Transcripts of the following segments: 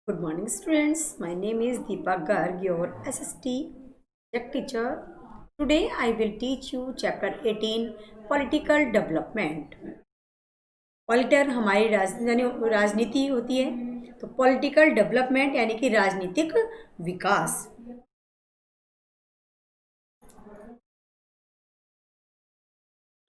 Good morning, students. My name is Deepa Garg, your SST subject teacher. Today, I will teach you chapter 18 Political Development. पॉलिटर हमारी राजनीति होती है, तो political development यानी कि राजनीतिक विकास।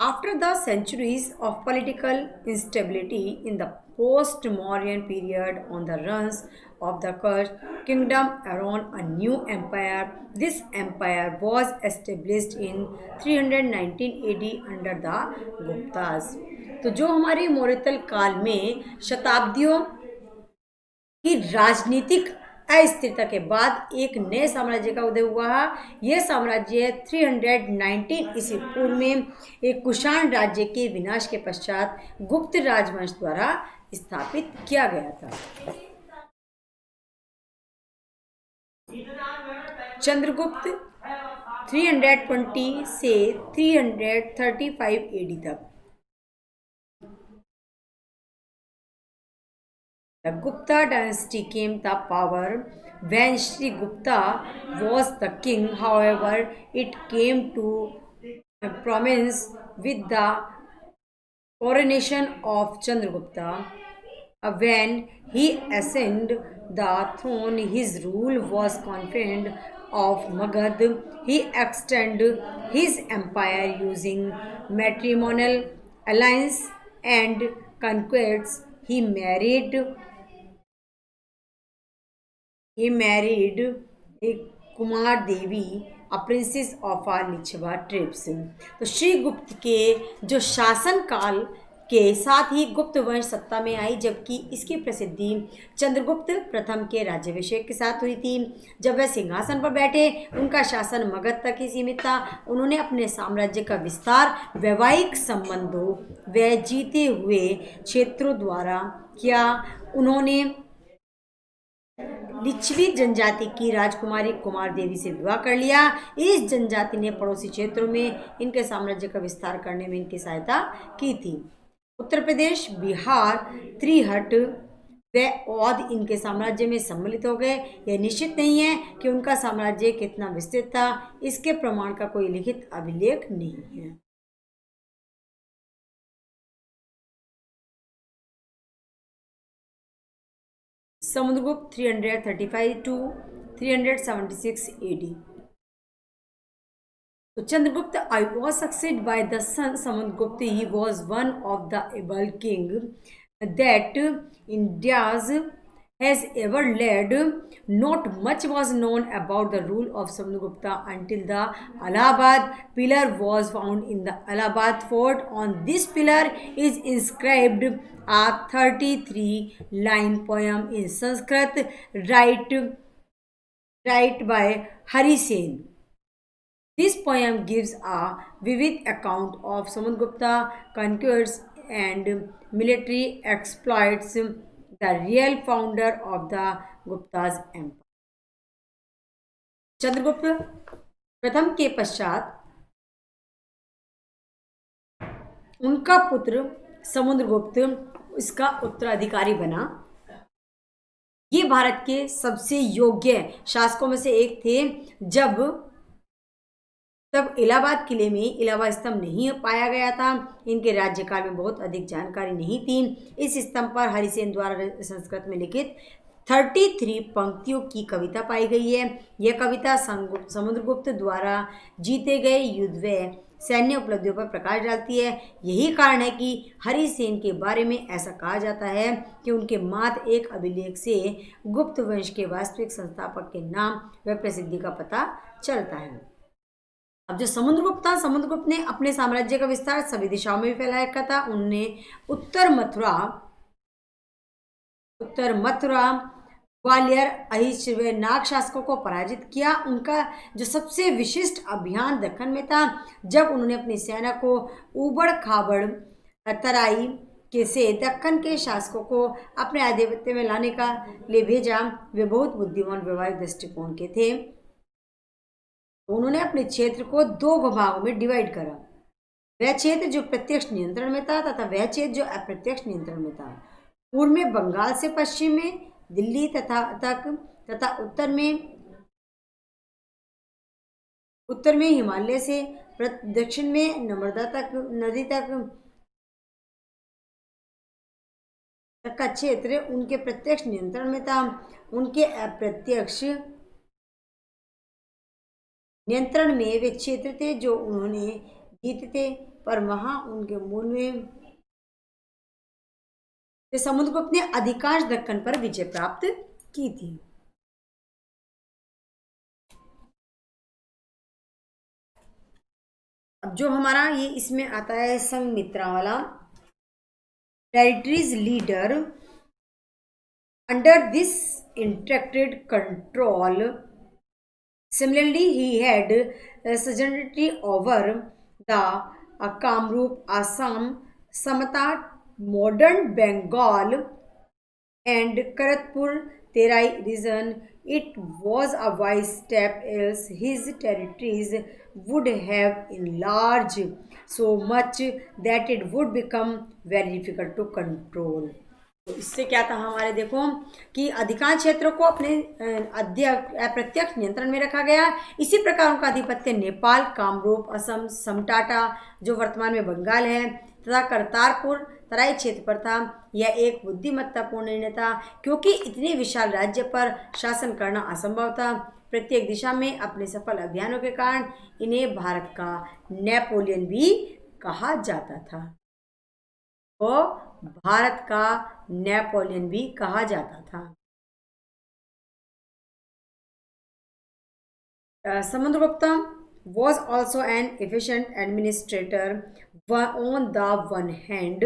After the centuries of political instability in the post-Mauryan period on the runs of the Kurd kingdom around a new empire, this empire was established in 319 AD under the Guptas. तो जो हमारे मौर्यतल काल में शताब्दियों की राजनीतिक अस्थिरता के बाद एक नए साम्राज्य का उदय हुआ है। यह साम्राज्य 319 ईस्वी पूर्व में एक कुषाण राज्य के विनाश के पश्चात गुप्त राजवंश द्वारा स्थापित किया गया था। चंद्रगुप्त 320 से 335 एडी तक। The Gupta dynasty came to power when Sri Gupta was the king. However, it came to prominence with the coronation of Chandragupta. When he ascended the throne, his rule was confined of Magad. He extended his empire using matrimonial alliance and conquests. He married a Kumar Devi a princess of our Licchavi tribes. तो श्री गुप्त के जो शासन काल के साथ ही गुप्त वंश सत्ता में आई, जबकि इसकी प्रसिद्धि चंद्रगुप्त प्रथम के राज्याभिषेक के साथ हुई थी। जब वह सिंहासन पर बैठे, उनका शासन मगध तक ही सीमित था। उन्होंने अपने साम्राज्य का विस्तार वैवाहिक संबंधों व जीते हुए क्षेत्रों द्वारा किया। उन्होंने लिच्छवी जनजाति की राजकुमारी कुमार देवी से विवाह कर लिया। इस जनजाति ने पड़ोसी क्षेत्रों में इनके साम्राज्य का विस्तार करने में इनकी सहायता की थी। उत्तर प्रदेश, बिहार, त्रिहट व औध इनके साम्राज्य में सम्मिलित हो गए। यह निश्चित नहीं है कि उनका साम्राज्य कितना विस्तृत था, इसके प्रमाण का कोई लिखित अभिलेख नहीं है। Samudragupta 335 to 376 AD. So Chandragupta was succeeded by the son Samudragupta. He was one of the able king that India's has ever led. Not much was known about the rule of Samudragupta until the Allahabad pillar was found in the Allahabad fort. On this pillar is inscribed a 33-line poem in Sanskrit, right by Hari Sen. This poem gives a vivid account of Samudragupta conquests and military exploits, the real founder of the Gupta's empire. Chandragupta प्रथम के पश्चात उनका पुत्र समुद्रगुप्त इसका उत्तराधिकारी बना। ये भारत के सबसे योग्य शासकों में से एक थे। जब तब इलाहाबाद किले में इलाहाबाद स्तंभ नहीं पाया गया था, इनके राज्यकाल में बहुत अधिक जानकारी नहीं थी। इस स्तंभ पर हरिसेन द्वारा संस्कृत में लिखित 33 पंक्तियों की कविता पाई गई है। यह कविता समुद्रगुप्त द्वारा जीते गए युद्ध व सैन्य उपलब्धियों पर प्रकाश डालती है। यही कारण है कि हरिसेन के बारे में ऐसा कहा जाता है कि उनके मात्र एक अभिलेख से गुप्त वंश के वास्तविक संस्थापक के नाम व प्रसिद्धि का पता चलता है। अब जो समुद्रगुप्त ने अपने साम्राज्य का विस्तार सभी दिशाओं में भी फैला रखा था। उन्होंने उत्तर मथुरा, ग्वालियर, अहिच व नाग शासकों को पराजित किया। उनका जो सबसे विशिष्ट अभियान दक्कन में था, जब उन्होंने अपनी सेना को उबड़ खाबड़ तराई के से दक्कन के शासकों को अपने आधिपत्य में लाने का लिए भेजा। वे बहुत बुद्धिमान व्यवहारिक दृष्टिकोण के थे। उन्होंने अपने क्षेत्र को दो भागों में डिवाइड करा, वह क्षेत्र जो प्रत्यक्ष नियंत्रण में था तथा वह क्षेत्र जो अप्रत्यक्ष नियंत्रण में था। पूर्व में बंगाल से पश्चिम में दिल्ली तथा उत्तर में हिमालय से दक्षिण में नर्मदा तक नदी तक का क्षेत्र उनके प्रत्यक्ष नियंत्रण में था। उनके अप्रत्यक्ष नियंत्रण में वे क्षेत्र थे जो उन्होंने जीते थे, पर वहां उनके मूल में समुद्रगुप्त ने अधिकांश दक्कन पर विजय प्राप्त की थी। अब जो हमारा ये इसमें आता है संघमित्रा वाला, territories leader under this interacted control, similarly he had sovereignty over the Kamrup, Assam, Samata, modern Bengal and Karatpur Terai region. It was a wise step, else his territories would have enlarged so much that it would become very difficult to control. तो इससे क्या था हमारे, देखो कि अधिकांश क्षेत्रों को अपने अप्रत्यक्ष नियंत्रण में रखा गया। इसी प्रकार उनका आधिपत्य नेपाल, कामरूप, असम, समटाटा जो वर्तमान में बंगाल है तथा करतारपुर तराई क्षेत्र पर था। यह एक बुद्धिमत्तापूर्ण निर्णय था क्योंकि इतने विशाल राज्य पर शासन करना असंभव था। प्रत्येक दिशा में अपने सफल अभियानों के कारण इन्हें भारत का नेपोलियन भी कहा जाता था। तो भारत का नेपोलियन भी कहा जाता था। Samudragupta was also an efficient administrator on the one hand।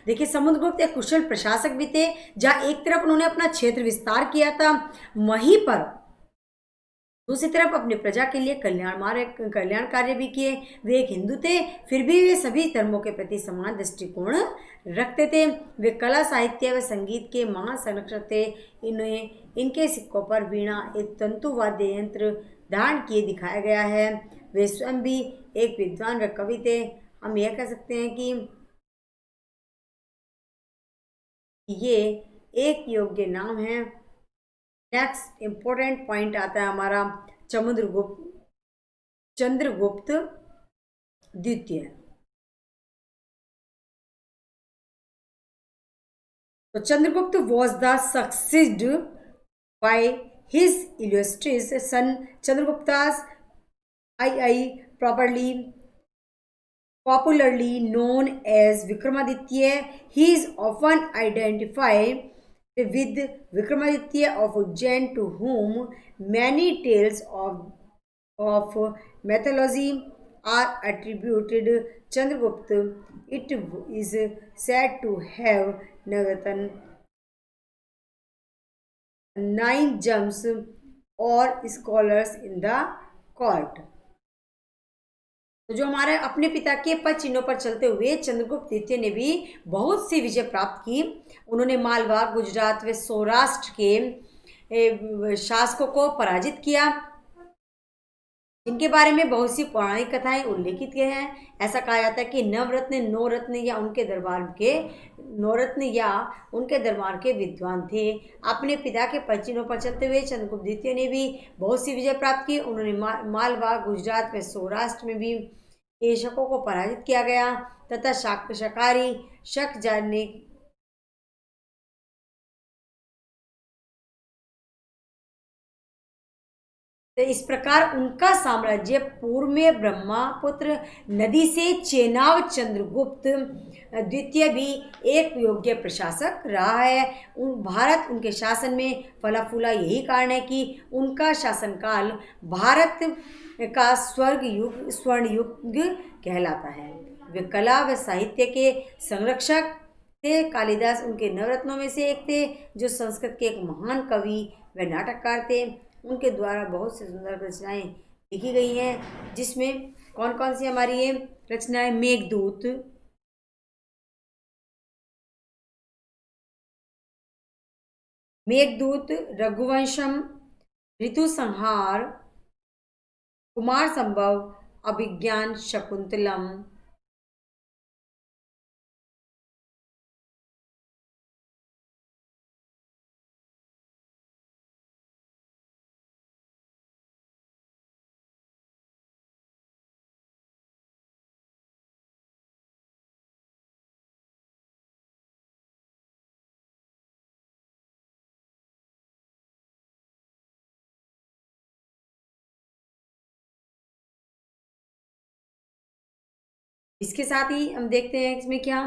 देखिए समुद्रगुप्त एक कुशल प्रशासक भी थे। जहाँ एक तरफ उन्होंने अपना क्षेत्र विस्तार किया था, वहीं पर दूसरी तरफ अपनी प्रजा के लिए कल्याण कार्य भी किए। वे एक हिंदू थे, फिर भी वे सभी धर्मों के प्रति समान दृष्टिकोण रखते थे। वे कला, साहित्य व संगीत के महान संरक्षक थे। इनके सिक्कों पर वीणा, एक तंतु वाद्य यंत्र धारण किए दिखाया गया है। वे स्वयं भी एक विद्वान व कवि थे। हम यह कह सकते हैं कि ये एक योग्य नाम है। नेक्स्ट इंपॉर्टेंट पॉइंट आता है हमारा चंद्रगुप्त द्वितीय। तो Chandragupta was the succeeded by his illustrious son Chandragupta's II, popularly known as Vikramaditya. He is often identified with Vikramaditya of Ujjain, to whom many tales of mythology are attributed. Chandragupta, it is said to have Navatan 9 gems or scholars in the court। तो जो हमारे अपने पिता के पद चिन्हों पर चलते हुए चंद्रगुप्त द्वितीय ने भी बहुत सी विजय प्राप्त की। उन्होंने मालवा, गुजरात व सौराष्ट्र के शासकों को पराजित किया, जिनके बारे में बहुत सी पौराणिक कथाएं उल्लेखित किए हैं। ऐसा कहा जाता है कि नवरत्न या उनके दरबार के विद्वान थे। अपने पिता के पद चिन्हों पर चलते हुए चंद्रगुप्त द्वितीय ने भी बहुत सी विजय प्राप्त की। उन्होंने मालवा, गुजरात व सौराष्ट्र में भी शकों को पराजित किया गया तथा शाकाहारी शक जानने तो इस प्रकार उनका साम्राज्य पूर्व में ब्रह्मपुत्र नदी से चेनाब चंद्रगुप्त द्वितीय भी एक योग्य प्रशासक रहा है। भारत उनके शासन में फला फूला, यही कारण है कि उनका शासनकाल भारत का स्वर्ण युग कहलाता है। वे कला व साहित्य के संरक्षक थे। कालिदास उनके नवरत्नों में से एक थे, जो संस्कृत के एक महान कवि व नाटककार थे। उनके द्वारा बहुत सी सुंदर रचनाएं लिखी गई हैं, जिसमें कौन कौन सी हमारी ये रचनाएं, मेघदूत, रघुवंशम, ऋतु संहार, कुमार संभव, अभिज्ञान शकुंतलम, इसके साथ ही हम देखते हैं इसमें क्या,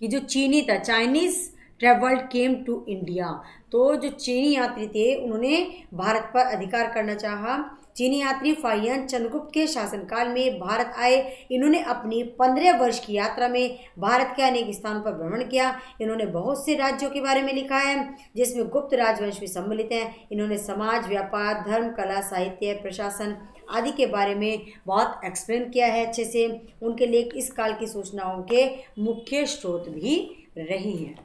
कि जो चीनी था, Chinese travelled came to India, तो जो चीनी यात्री थे उन्होंने भारत पर अधिकार करना चाहा। चीनी यात्री फाहियान चंद्रगुप्त के शासनकाल में भारत आए। इन्होंने अपनी 15 वर्ष की यात्रा में भारत के अनेक स्थानों पर भ्रमण किया। इन्होंने बहुत से राज्यों के बारे में लिखा है जिसमें गुप्त राजवंश भी सम्मिलित हैं। इन्होंने समाज, व्यापार, धर्म, कला, साहित्य, प्रशासन आदि के बारे में बहुत एक्सप्लेन किया है अच्छे से। उनके लेख इस काल की सूचनाओं के मुख्य स्रोत भी रहे हैं।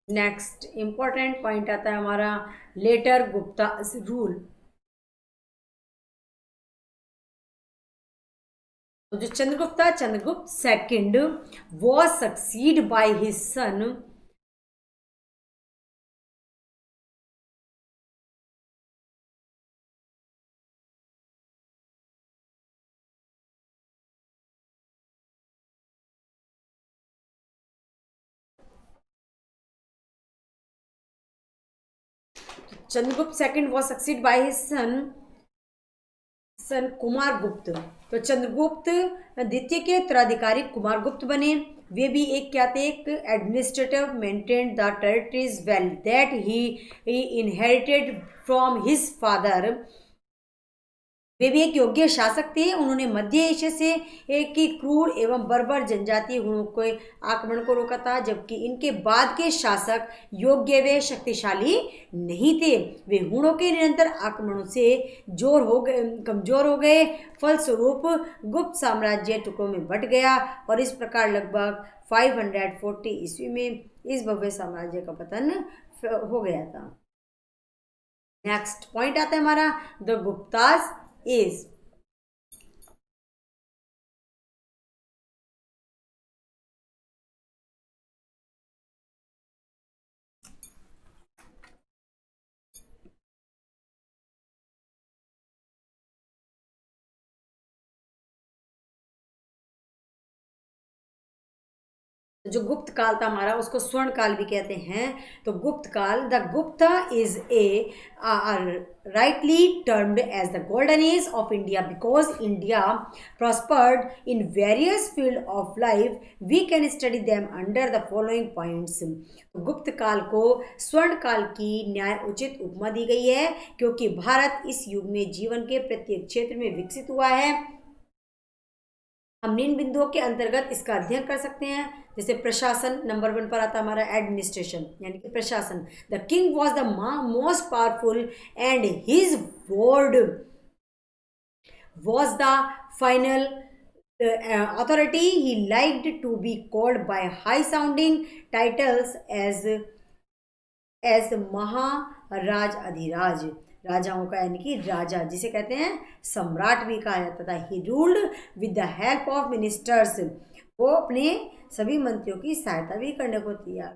नेक्स्ट इंपॉर्टेंट पॉइंट आता है हमारा लेटर गुप्ता रूल। तो जो Chandragupta, Chandragupta second was succeeded by his son Chandragupta second was succeeded by his सन कुमार गुप्त। तो चंद्रगुप्त द्वितीय के उत्तराधिकारी कुमार गुप्त बने। वे भी एक क्या थे, एक administrative maintain the territories well that he inherited from his father. वे भी एक योग्य शासक थे। उन्होंने मध्य एशिया से एक की क्रूर एवं बर्बर जनजातीय हुणों के आक्रमण को रोका था, जबकि इनके बाद के शासक योग्य व शक्तिशाली नहीं थे। वे हुणों के निरंतर आक्रमणों से कमजोर हो गए। फलस्वरूप गुप्त साम्राज्य टुकड़ों में बट गया और इस प्रकार लगभग 540 ईस्वी में इस भव्य साम्राज्य का पतन हो गया था। नेक्स्ट पॉइंट आता है हमारा द गुप्तास is जो गुप्त काल था हमारा उसको स्वर्ण काल भी कहते हैं। तो गुप्त काल, the Gupta is a rightly termed as the golden age of India because India prospered in various fields of life. We can study them under the following points. गुप्त काल को स्वर्ण काल की न्याय उचित उपमा दी गई है क्योंकि भारत इस युग में जीवन के प्रत्येक क्षेत्र में विकसित हुआ है। हम निम्न बिंदुओं के अंतर्गत इसका अध्ययन कर सकते हैं। जैसे प्रशासन, नंबर 1 पर आता है हमारा एडमिनिस्ट्रेशन यानी कि प्रशासन। The king was the most powerful and his word was the final authority. He liked to be called by high sounding titles as महाराज अधिराज, राजाओं का यानी कि राजा जिसे कहते हैं सम्राट भी कहा जाता था। He ruled with the help of ministers, वो अपने सभी मंत्रियों की सहायता भी करने को तैयार।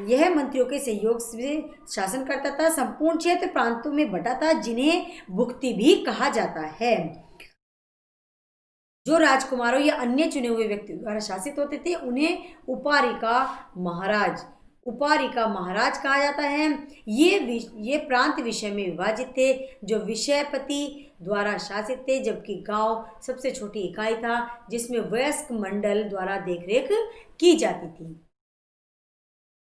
यह मंत्रियों के सहयोग से शासन करता था। संपूर्ण क्षेत्र प्रांतों में बटा था जिन्हें भुक्ति भी कहा जाता है। जो राजकुमारों या अन्य चुने हुए व्यक्तियों द्वारा शासित होते थे उन्हें उपारी का महाराज कहा जाता है। ये प्रांत विषय में विभाजित थे जो विषयपति द्वारा शासित थे, जबकि गांव सबसे छोटी इकाई था जिसमें वयस्क मंडल द्वारा देखरेख की जाती थी।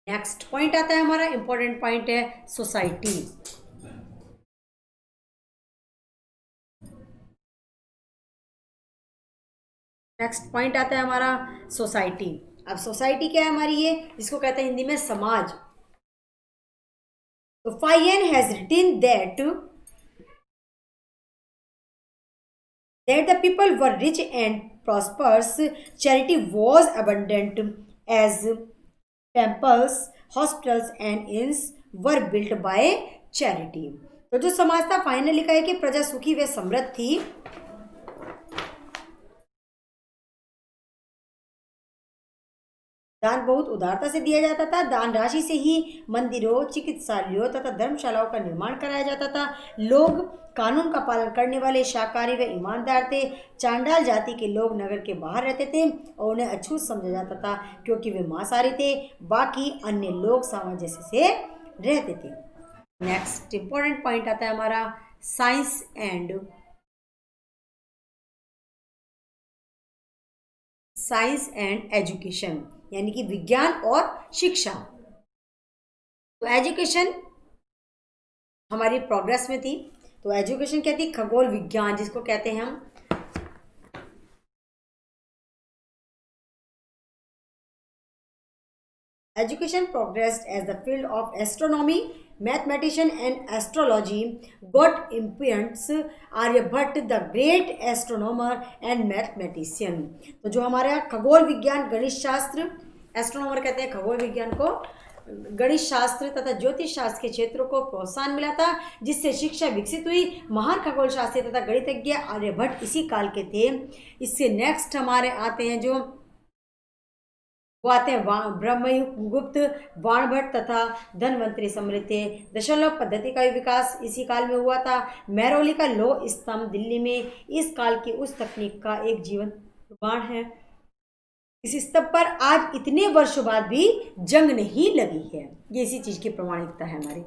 नेक्स्ट पॉइंट आता है हमारा इंपॉर्टेंट पॉइंट है सोसाइटी। नेक्स्ट पॉइंट आता है हमारा सोसाइटी। अब सोसाइटी क्या है हमारी, ये जिसको कहते हैं हिंदी में समाज। तो Fahien has written that the people were rich and prosperous. Charity was abundant as temples, hospitals and inns were built by charity. तो जो समाज था, फाहियन ने लिखा है कि प्रजा सुखी व समृद्ध थी। दान बहुत उदारता से दिया जाता था। दान राशि से ही मंदिरों, चिकित्सालयों तथा धर्मशालाओं का निर्माण कराया जाता था। लोग कानून का पालन करने वाले, शाकाहारी व ईमानदार थे। चांडाल जाति के लोग नगर के बाहर रहते थे और उन्हें अछूत समझा जाता था क्योंकि वे मांसाहारी थे। बाकी अन्य लोग सामंजस्य से रहते थे। नेक्स्ट इंपॉर्टेंट पॉइंट आता है हमारा साइंस एंड एजुकेशन, यानी कि विज्ञान और शिक्षा। तो एजुकेशन हमारी प्रोग्रेस में थी। तो एजुकेशन क्या थी? खगोल विज्ञान, जिसको कहते हैं हम education progressed as the field of astronomy, mathematician and astrology got influence Aryabhata the great astronomer and mathematician। तो जो हमारा खगोल विज्ञान, गणित शास्त्र, एस्ट्रोनॉमर कहते हैं खगोल विज्ञान को, गणित शास्त्र तथा ज्योतिष शास्त्र के क्षेत्रों को प्रोत्साहन मिला था, जिससे शिक्षा विकसित हुई। महान खगोल शास्त्री तथा गणितज्ञ आर्यभट्ट इसी काल के थे। इससे नेक्स्ट हमारे आते हैं जो वो आते हैं ब्रह्मगुप्त, बाणभट्ट तथा धनवंतरी सम्मिलित थे। दशलोक पद्धति का विकास इसी काल में हुआ था। मेहरौली का लौह स्तंभ दिल्ली में इस काल की उस तकनीक का एक जीवंत प्रमाण है। इस स्तंभ पर आज इतने वर्षों बाद भी जंग नहीं लगी है। ये इसी चीज की प्रमाणिकता है हमारी।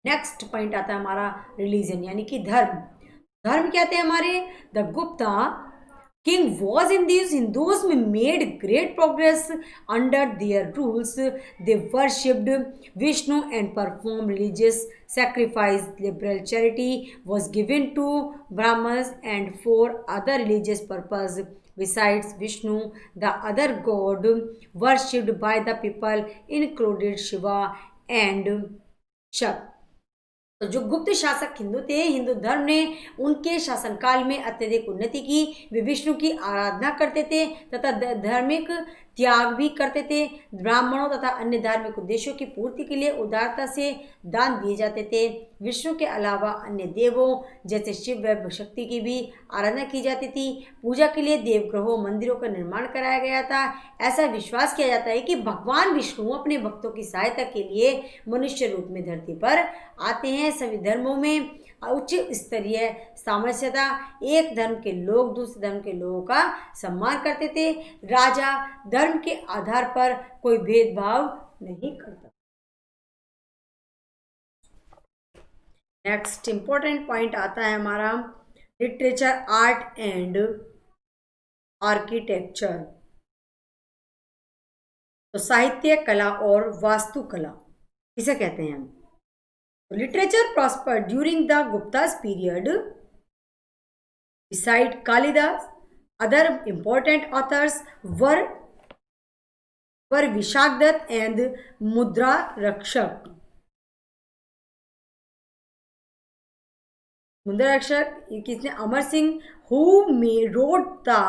नेक्स्ट पॉइंट आता है हमारा रिलीजन, यानी कि धर्म। धर्म कहते हैं हमारे the Gupta king was in these Hindus made great progress under their rules. They worshipped Vishnu and performed religious sacrifice. Liberal charity was given to Brahmins and for other religious purpose. Besides Vishnu, the other god worshipped by the people included Shiva and Shakti। तो जो गुप्त शासक हिंदू थे, हिंदू धर्म ने उनके शासनकाल में अत्यधिक उन्नति की। वे विष्णु की आराधना करते थे तथा धार्मिक त्याग भी करते थे। ब्राह्मणों तथा अन्य धार्मिक उद्देश्यों की पूर्ति के लिए उदारता से दान दिए जाते थे। विष्णु के अलावा अन्य देवों जैसे शिव व शक्ति की भी आराधना की जाती थी। पूजा के लिए देवग्रहों, मंदिरों का निर्माण कराया गया था। ऐसा विश्वास किया जाता है कि भगवान विष्णु अपने भक्तों की सहायता के लिए मनुष्य रूप में धरती पर आते हैं। सभी धर्मों में उच्च स्तरीय सामंजस्यता, एक धर्म के लोग दूसरे धर्म के लोगों का सम्मान करते थे। राजा धर्म के आधार पर कोई भेदभाव नहीं करता। नेक्स्ट इंपॉर्टेंट पॉइंट आता है हमारा लिटरेचर, आर्ट एंड आर्किटेक्चर। तो साहित्य, कला और वास्तुकला इसे कहते हैं हम। Literature prospered during the Gupta's period. Beside Kalidas, other important authors were Vishakdatt and Mudra Rakshak. Mudra Rakshak किसने? Amar Singh, who wrote the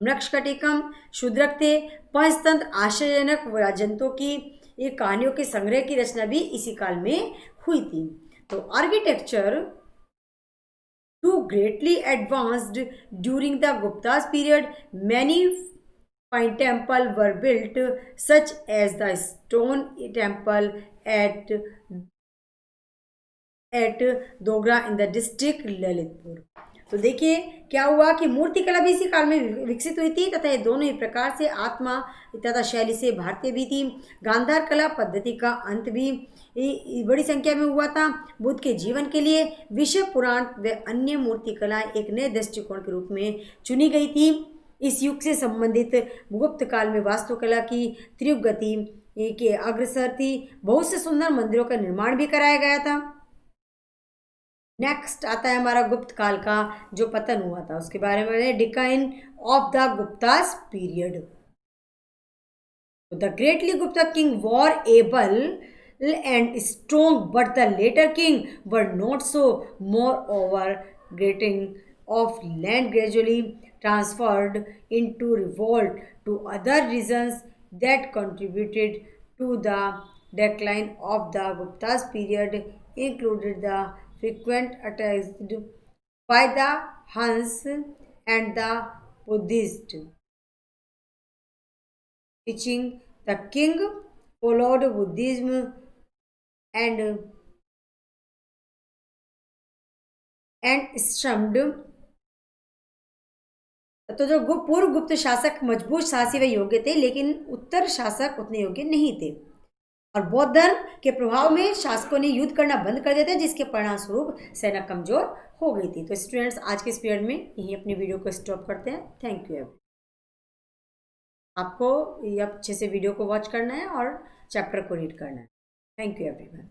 मृक्षकटिकम। Shudraka थे। पंचतंत्र आश्चर्यजनक जंतुओं की एक कहानियों के संग्रह की रचना भी इसी काल में हुई थी। तो architecture to greatly advanced during the Guptas period. Many fine temple were built such as the stone temple at Dogra in the district Lalitpur. तो देखिए क्या हुआ कि मूर्ति कला भी इसी काल में विकसित हुई थी तथा ये दोनों ही प्रकार से आत्मा तथा शैली से भारतीय भी थी। गांधार कला पद्धति का अंत भी बड़ी संख्या में हुआ था। बुद्ध के जीवन के लिए विश्व पुराण व अन्य मूर्ति कला एक नए दृष्टिकोण के रूप में चुनी गई थी। इस युग से संबंधित गुप्त काल में वास्तुकला की तीव्र गति के अग्रसर थी। बहुत से सुंदर मंदिरों का निर्माण भी कराया गया था। नेक्स्ट आता है हमारा गुप्त काल का जो पतन हुआ था उसके बारे में, decline of the Guptas period. The greatly Gupta king were able and strong but the latter king were not so. Moreover granting of land gradually transferred into revolt to other regions that contributed to the decline of the Gupta's period included the frequent attacks by the Huns and the Buddhist teaching. The king followed Buddhism and स्ट्रम्ड। तो जो पूर्व गुप्त शासक मजबूत साहसी व योग्य थे, लेकिन उत्तर शासक उतने योग्य नहीं थे और बौद्ध धर्म के प्रभाव में शासकों ने युद्ध करना बंद कर दिया था, जिसके परिणाम स्वरूप सेना कमजोर हो गई थी। तो स्टूडेंट्स, आज के इस पीरियड में यही अपनी वीडियो को स्टॉप करते हैं। Thank you. आपको ये अच्छे से वीडियो को वॉच करना है और चैप्टर को रीड करना है। Thank you everyone.